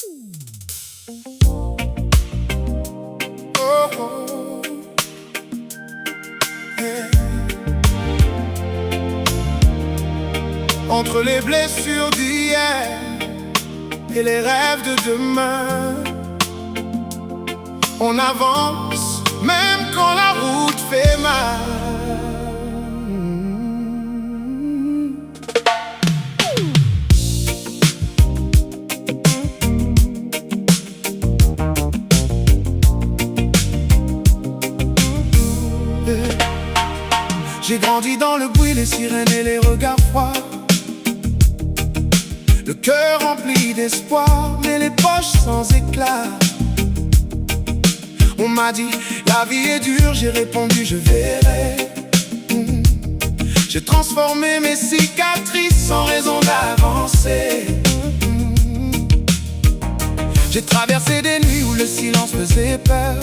Oh, oh, yeah. Entre les blessures d'hier et les rêves de demain, on avance même quand la route fait mal. J'ai grandi dans le bruit, les sirènes et les regards froids, le cœur rempli d'espoir, mais les poches sans éclat. On m'a dit, la vie est dure, j'ai répondu, je verrai. J'ai transformé mes cicatrices sans raison d'avancer. J'ai traversé des nuits où le silence faisait peur,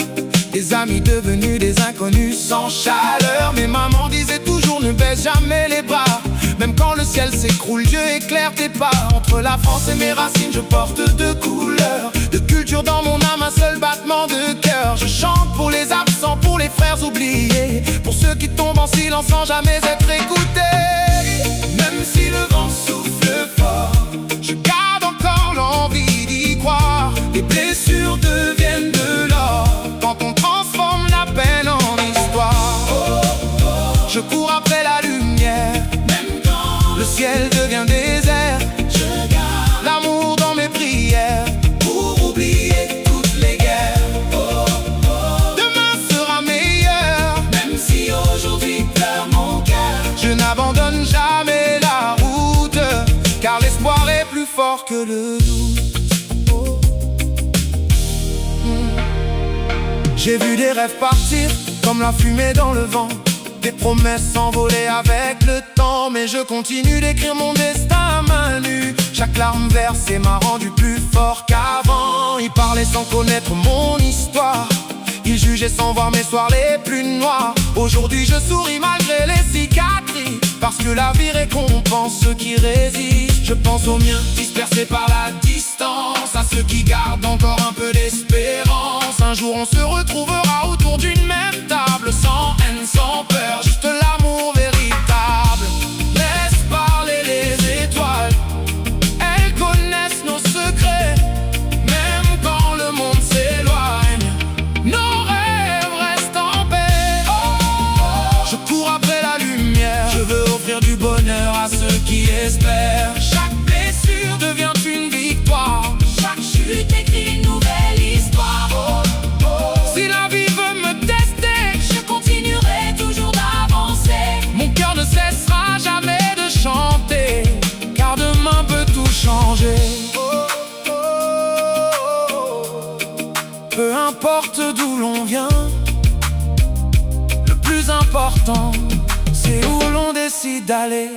des amis devenus des inconnus sans chaleur. Mes mamans disaient toujours, ne baisse jamais les bras. Même quand le ciel s'écroule, Dieu éclaire tes pas. Entre la France et mes racines, je porte deux couleurs, de culture dans mon âme, un seul battement de cœur. Je chante pour les absents, pour les frères oubliés, pour ceux qui tombent en silence sans jamais être écoutés. Même si le vent souffle fort, je garde encore l'envie d'y croire. Les blessures deviennent de l'or quand on transforme la peine en histoire. Je cours après la lumière, même quand le ciel devient désert. Je garde l'amour dans mes prières pour oublier toutes les guerres. Demain sera meilleur, même si aujourd'hui pleure mon cœur. Je n'abandonne jamais la route, car l'espoir est plus fort que le doute. J'ai vu des rêves partir comme la fumée dans le vent, des promesses s'envoler avec le temps. Mais je continue d'écrire mon destin à main nue. Chaque larme versée m'a rendu plus fort qu'avant. Ils parlaient sans connaître mon histoire, ils jugeaient sans voir mes soirs les plus noirs. Aujourd'hui je souris malgré les cicatrices, parce que la vie récompense ceux qui résistent. Je pense aux miens dispersés par la distance, à ceux qui gardent encore un peu d'espérance. Un jour on se retrouvera autour d'une même table, sans haine, sans peur, juste l'amour véritable. Laisse parler les étoiles, elles connaissent nos secrets. Même quand le monde s'éloigne, nos rêves restent en paix. Je cours après la lumière, je veux offrir du bonheur à ceux qui espèrent. Chaque blessure devient une victoire, chaque chute écrit une nouvelle histoire. Si la vie veut me tester, je continuerai toujours d'avancer. mon cœur ne cessera jamais de chanter, car demain peut tout changer. Peu importe d'où l'on vient, le plus important, c'est où l'on décide d'aller.